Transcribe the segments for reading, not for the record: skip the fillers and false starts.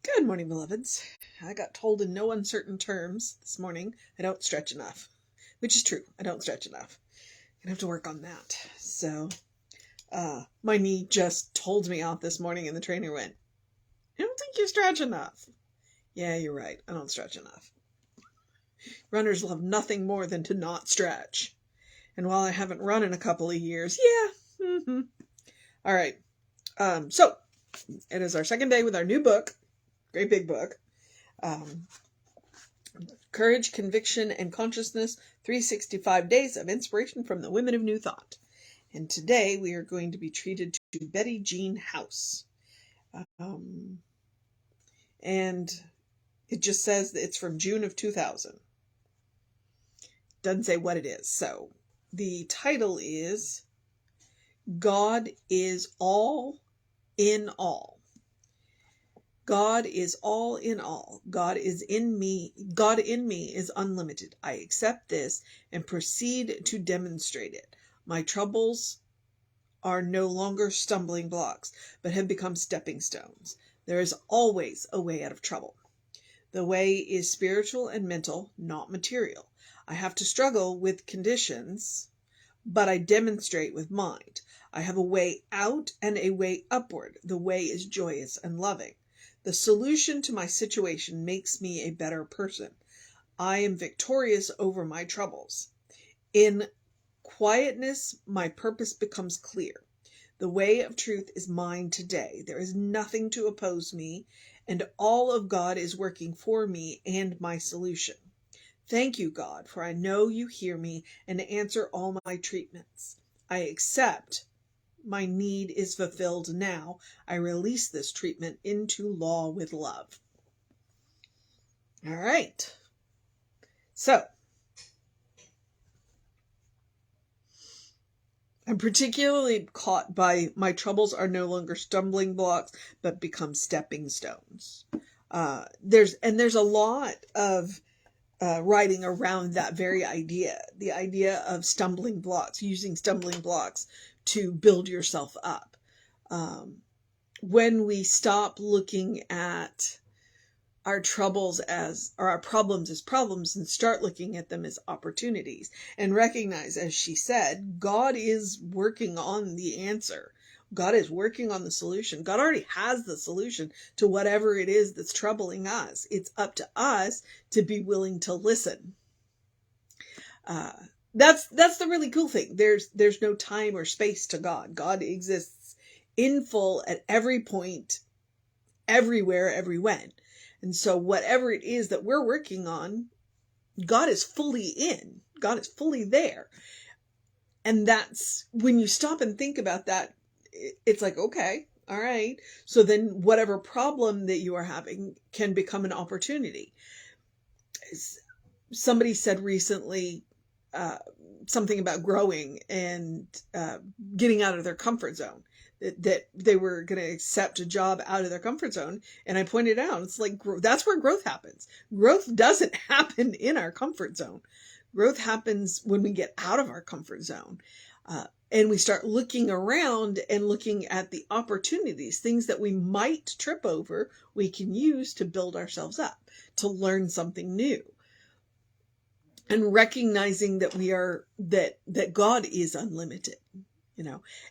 Good morning, beloveds. I got told in no uncertain terms this morning I don't stretch enough, which is true. I don't stretch enough. I'm gonna have to work on that. My knee just told me off this morning, and the trainer went, "I don't think you stretch enough." Yeah, you're right. I don't stretch enough. Runners love nothing more than to not stretch. And while I haven't run in a couple of years, yeah. All right. So it is our second day with our new book, great big book. Courage, Conviction, and Consciousness, 365 Days of Inspiration from the Women of New Thought. And today we are going to be treated to Betty Jean House. And it just says that it's from June of 2000. Doesn't say what it is. So the title is God is All in All. God is all in all. God is in me. God in me is unlimited. I accept this and proceed to demonstrate it. My troubles are no longer stumbling blocks, but have become stepping stones. There is always a way out of trouble. The way is spiritual and mental, not material. I have to struggle with conditions, but I demonstrate with mind. I have a way out and a way upward. The way is joyous and loving. The solution to my situation makes me a better person. I am victorious over my troubles. In quietness, my purpose becomes clear. The way of truth is mine today. There is nothing to oppose me, and all of God is working for me and my solution. Thank you, God, for I know you hear me and answer all my treatments. I accept my need is fulfilled now. I release this treatment into law with love. All right. So, I'm particularly caught by my troubles are no longer stumbling blocks, but become stepping stones. There's a lot of writing around that very idea, the idea of stumbling blocks, using stumbling blocks to build yourself up. When we stop looking at our troubles or our problems as problems and start looking at them as opportunities and recognize, as she said, God is working on the answer. God is working on the solution. God already has the solution to whatever it is that's troubling us. It's up to us to be willing to listen. That's the really cool thing. There's no time or space to God. God exists in full at every point, everywhere, every when. And so whatever it is that we're working on, God is fully in. God is fully there. And that's when you stop and think about that, it's like, okay, all right. So then whatever problem that you are having can become an opportunity. Somebody said recently something about growing and getting out of their comfort zone. That they were going to accept a job out of their comfort zone. And I pointed out, it's like, that's where growth happens. Growth doesn't happen in our comfort zone. Growth happens when we get out of our comfort zone. And we start looking around and looking at the opportunities, things that we might trip over, we can use to build ourselves up, to learn something new. And recognizing that that God is unlimited.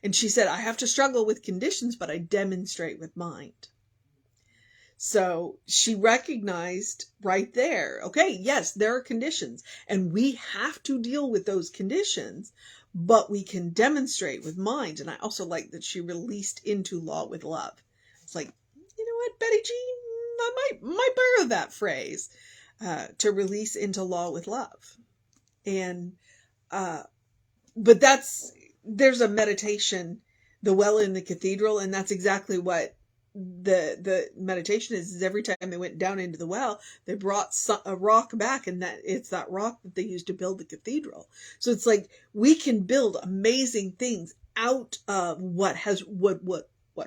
And she said, I have to struggle with conditions, but I demonstrate with mind. So she recognized right there, okay, yes, there are conditions and we have to deal with those conditions, but we can demonstrate with mind. And I also like that she released into law with love. It's like, you know what, Betty Jean, I might borrow that phrase, to release into law with love. And, but there's a meditation, the well in the cathedral, and that's exactly what the meditation is every time they went down into the well, they brought a rock back, and it's that rock that they used to build the cathedral. So it's like we can build amazing things out of what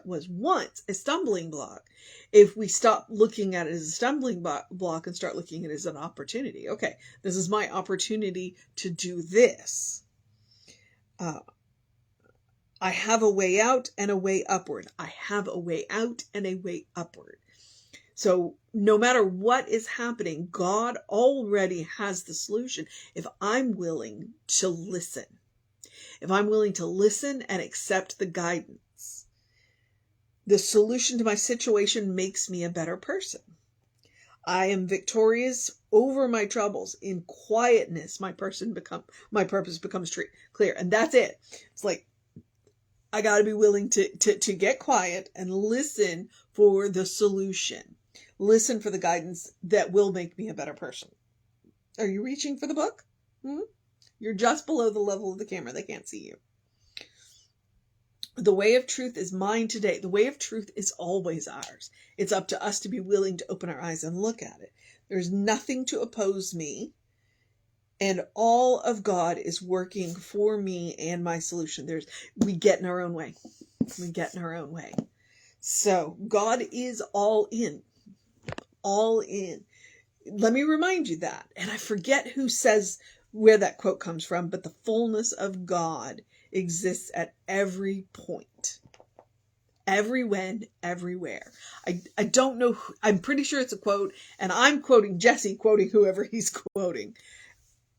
was once a stumbling block if we stop looking at it as a stumbling block and start looking at it as an opportunity. Okay, this is my opportunity to do this. I have a way out and a way upward. I have a way out and a way upward. So no matter what is happening, God already has the solution if I'm willing to listen. If I'm willing to listen and accept the guidance, the solution to my situation makes me a better person. I am victorious over my troubles. In quietness, my purpose becomes clear. And that's it. It's like, I got to be willing to get quiet and listen for the solution. Listen for the guidance that will make me a better person. Are you reaching for the book? You're just below the level of the camera. They can't see you. The way of truth is mine today. The way of truth is always ours. It's up to us to be willing to open our eyes and look at it. There's nothing to oppose me. And all of God is working for me and my solution. We get in our own way. We get in our own way. So God is all in. All in. Let me remind you that. And I forget who says where that quote comes from, but the fullness of God exists at every point. Every when, everywhere. I don't know. I'm pretty sure it's a quote, and I'm quoting Jesse, quoting whoever he's quoting.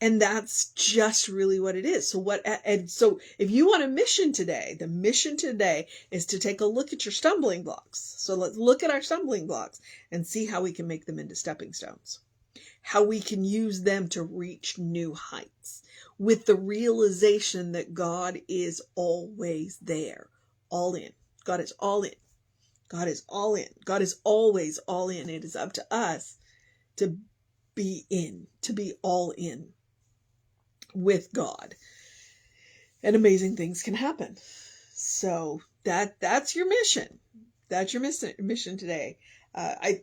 And that's just really what it is. So if you want a mission today, the mission today is to take a look at your stumbling blocks. So let's look at our stumbling blocks and see how we can make them into stepping stones. How we can use them to reach new heights with the realization that God is always there, all in. God is all in. God is all in. God is always all in. It is up to us to be in, to be all in with God. And amazing things can happen. So that's your mission. That's your mission today. I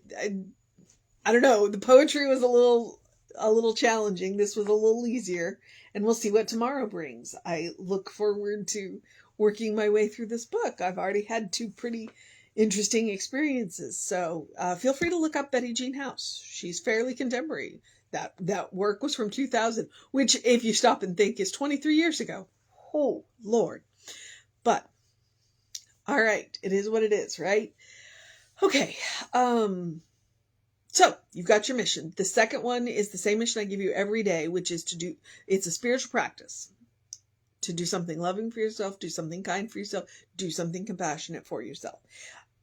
don't know. The poetry was a little challenging. This was a little easier, and we'll see what tomorrow brings. I look forward to working my way through this book. I've already had 2 pretty interesting experiences. So feel free to look up Betty Jean House. She's fairly contemporary. That work was from 2000, which, if you stop and think, is 23 years ago. Oh, Lord. But, all right, it is what it is, right? Okay. So you've got your mission. The second one is the same mission I give you every day, which is it's a spiritual practice. To do something loving for yourself, do something kind for yourself, do something compassionate for yourself.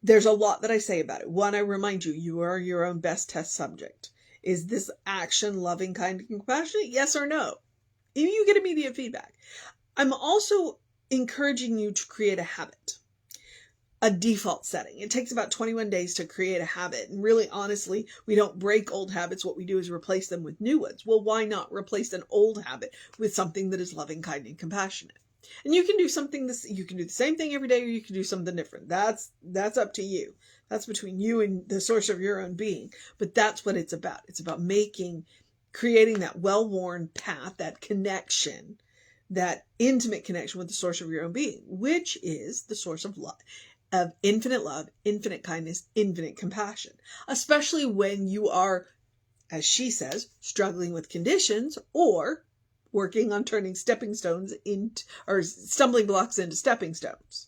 There's a lot that I say about it. One, I remind you, you are your own best test subject. Is this action loving, kind, and compassionate? Yes or no? You get immediate feedback. I'm also encouraging you to create a habit, a default setting. It takes about 21 days to create a habit. And really, honestly, we don't break old habits. What we do is replace them with new ones. Well, why not replace an old habit with something that is loving, kind, and compassionate? And you can do you can do the same thing every day, or you can do something different. That's up to you. That's between you and the source of your own being. But that's what it's about. It's about creating that well-worn path, that connection, that intimate connection with the source of your own being, which is the source of infinite love, infinite kindness, infinite compassion. Especially when you are, as she says, struggling with conditions or working on turning stumbling blocks into stepping stones.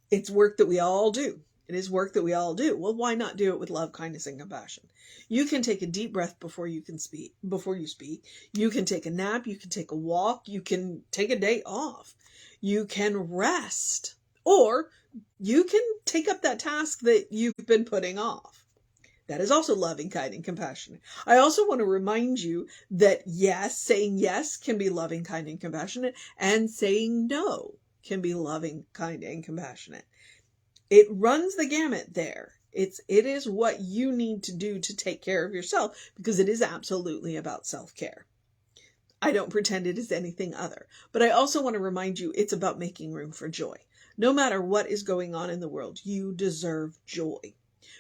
It's work that we all do. It is work that we all do. Well, why not do it with love, kindness, and compassion? You can take a deep breath before you speak. You can take a nap. You can take a walk. You can take a day off. You can rest. Or you can take up that task that you've been putting off. That is also loving, kind, and compassionate. I also want to remind you that saying yes can be loving, kind, and compassionate, and saying no can be loving, kind, and compassionate. It runs the gamut there. It is what you need to do to take care of yourself, because it is absolutely about self-care. I don't pretend it is anything other. But I also want to remind you it's about making room for joy. No matter what is going on in the world, you deserve joy.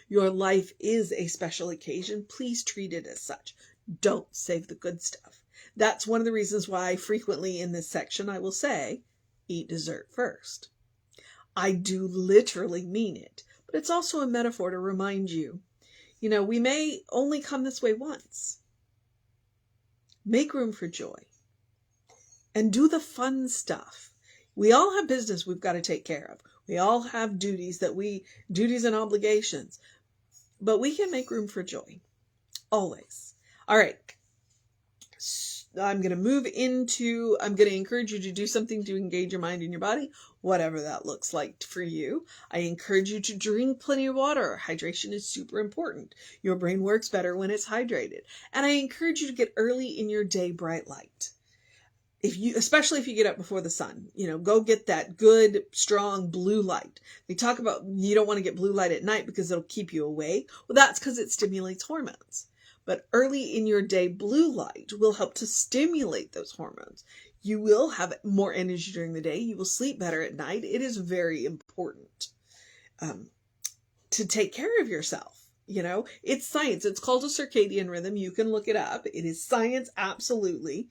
Your life is a special occasion. Please treat it as such. Don't save the good stuff. That's one of the reasons why frequently in this section I will say, eat dessert first. I do literally mean it, but it's also a metaphor to remind you, we may only come this way once. Make room for joy and do the fun stuff. We all have business we've got to take care of. We all have duties and obligations. but we can make room for joy. Always. All right. I'm going to encourage you to do something to engage your mind and your body, whatever that looks like for you. I encourage you to drink plenty of water. Hydration is super important. Your brain works better when it's hydrated. And I encourage you to get early in your day bright light. Especially if you get up before the sun, go get that good, strong blue light. We talk about you don't want to get blue light at night because it'll keep you awake. Well, that's because it stimulates hormones. But early in your day, blue light will help to stimulate those hormones. You will have more energy during the day. You will sleep better at night. It is very important to take care of yourself. It's science. It's called a circadian rhythm. You can look it up. It is science, absolutely.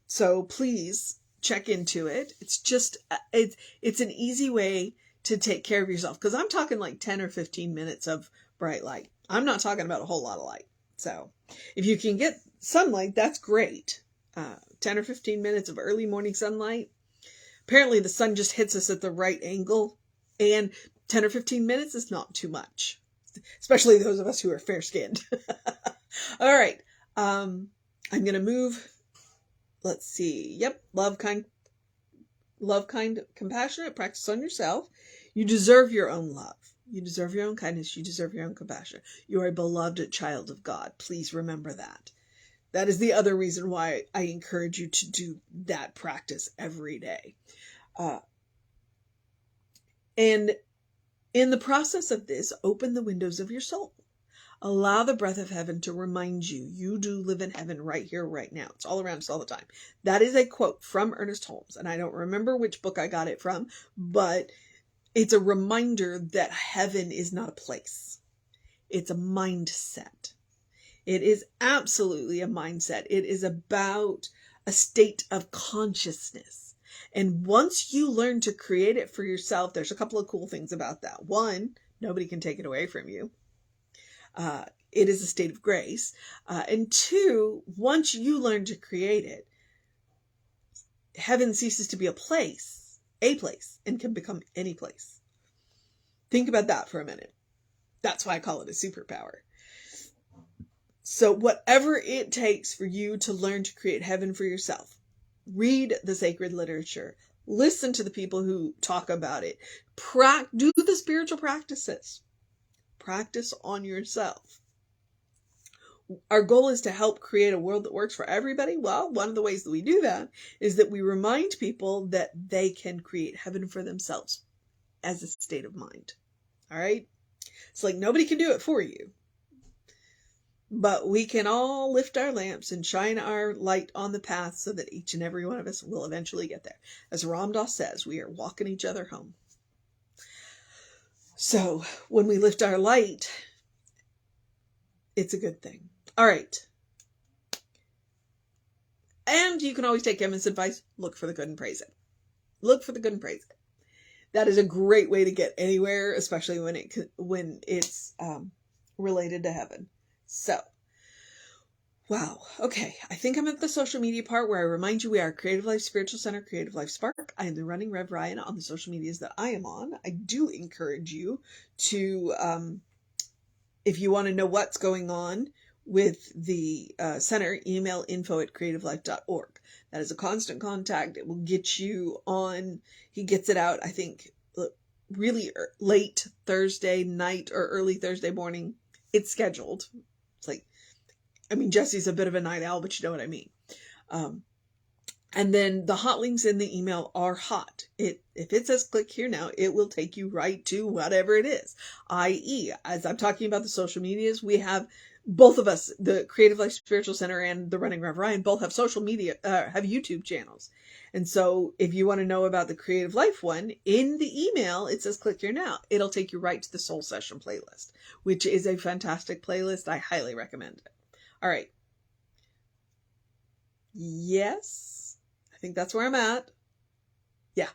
So please check into it. It's just, it's an easy way to take care of yourself. Because I'm talking like 10 or 15 minutes of bright light. I'm not talking about a whole lot of light. So if you can get sunlight, that's great. 10 or 15 minutes of early morning sunlight. Apparently the sun just hits us at the right angle, and 10 or 15 minutes is not too much, especially those of us who are fair skinned. All right. I'm going to move. Let's see. Yep. Love, kind, compassionate. Practice on yourself. You deserve your own love. You deserve your own kindness. You deserve your own compassion. You are a beloved child of God. Please remember that. That is the other reason why I encourage you to do that practice every day. And in the process of this, open the windows of your soul. Allow the breath of heaven to remind you, you do live in heaven right here, right now. It's all around us all the time. That is a quote from Ernest Holmes. And I don't remember which book I got it from, but it's a reminder that heaven is not a place. It's a mindset. It is absolutely a mindset. It is about a state of consciousness. And once you learn to create it for yourself, there's a couple of cool things about that. One, nobody can take it away from you. It is a state of grace. And two, once you learn to create it, heaven ceases to be a place, and can become any place. Think about that for a minute. That's why I call it a superpower. So whatever it takes for you to learn to create heaven for yourself, read the sacred literature, listen to the people who talk about it, do the spiritual practices, practice on yourself. Our goal is to help create a world that works for everybody. Well, one of the ways that we do that is that we remind people that they can create heaven for themselves as a state of mind. All right? It's like nobody can do it for you. But we can all lift our lamps and shine our light on the path so that each and every one of us will eventually get there. As Ram Dass says, we are walking each other home. So when we lift our light, it's a good thing. All right. And you can always take Emma's advice. Look for the good and praise it. Look for the good and praise it. That is a great way to get anywhere, especially when it's related to heaven. So, wow. Okay. I think I'm at the social media part where I remind you we are Creative Life Spiritual Center, Creative Life Spark. I am the running Rev Ryan on the social medias that I am on. I do encourage you to, if you want to know what's going on with the center, email info@creativelife.org. That is a constant contact. It will get you on. He gets it out, I think, really late Thursday night or early Thursday morning. It's scheduled. It's like, Jesse's a bit of a night owl, but you know what I mean. And then the hot links in the email are hot. If it says click here now, it will take you right to whatever it is. I.e., as I'm talking about the social medias, we have both of us, the Creative Life Spiritual Center and the Running Rev Ryan, both have social media, have YouTube channels. And so if you want to know about the Creative Life one, in the email, it says click here now. It'll take you right to the Soul Session playlist, which is a fantastic playlist. I highly recommend it. All right. Yes, I think that's where I'm at. Yeah.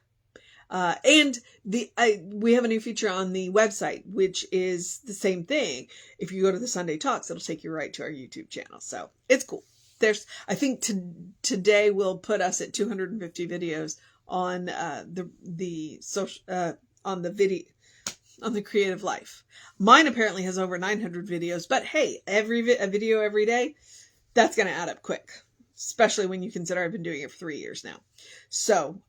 And we have a new feature on the website, which is the same thing. If you go to the Sunday Talks, it'll take you right to our YouTube channel. So it's cool. I think today we'll put us at 250 videos on the social, on the video. on the creative life. Mine apparently has over 900 videos, but hey, a video every day, that's going to add up quick, especially when you consider I've been doing it for 3 years now. So,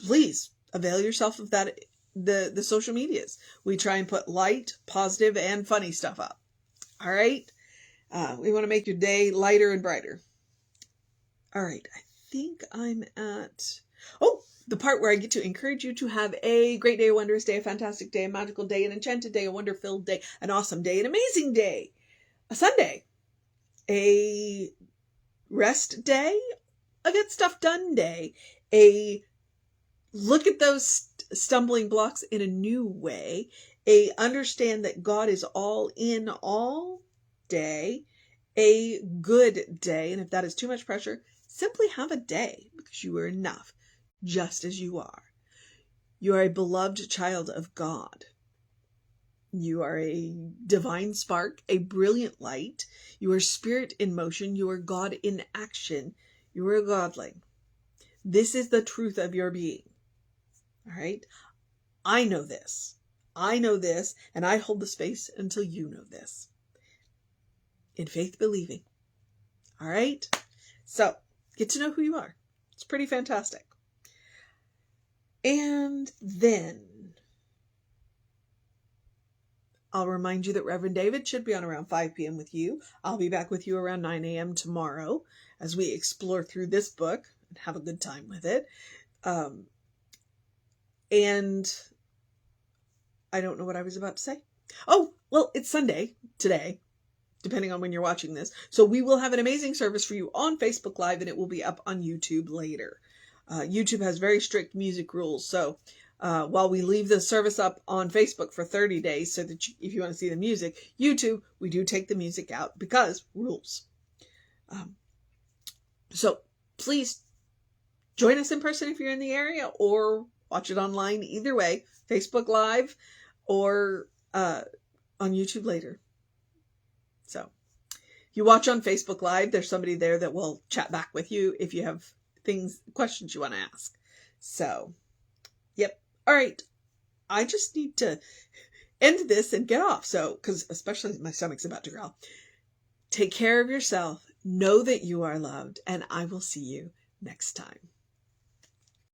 please avail yourself of that, the social medias. We try and put light, positive, and funny stuff up. All right. We want to make your day lighter and brighter. All right. I think I'm at, the part where I get to encourage you to have a great day, a wondrous day, a fantastic day, a magical day, an enchanted day, a wonder-filled day, an awesome day, an amazing day, a Sunday, a rest day, a get stuff done day, a look at those stumbling blocks in a new way, a understand that God is all in all day, a good day. And if that is too much pressure, simply have a day, because you are enough just as you are. You are a beloved child of God. You are a divine spark, a brilliant light. You are spirit in motion. You are God in action. You are a godling. This is the truth of your being. All right? I know this. I know this, and I hold the space until you know this. In faith believing. All right? So, get to know who you are. It's pretty fantastic. And then I'll remind you that Reverend David should be on around 5 p.m. with you. I'll be back with you around 9 a.m. tomorrow as we explore through this book and have a good time with it. And I don't know what I was about to say. Oh, well, it's Sunday today, depending on when you're watching this. So we will have an amazing service for you on Facebook Live, and it will be up on YouTube later. YouTube has very strict music rules. So while we leave the service up on Facebook for 30 days, so that if you want to see the music, YouTube, we do take the music out because rules. So please join us in person if you're in the area, or watch it online. Either way, Facebook Live or on YouTube later. So you watch on Facebook Live, there's somebody there that will chat back with you if you have questions you want to ask. So, yep. All right. I just need to end this and get off. So, because especially my stomach's about to growl. Take care of yourself. Know that you are loved, and I will see you next time.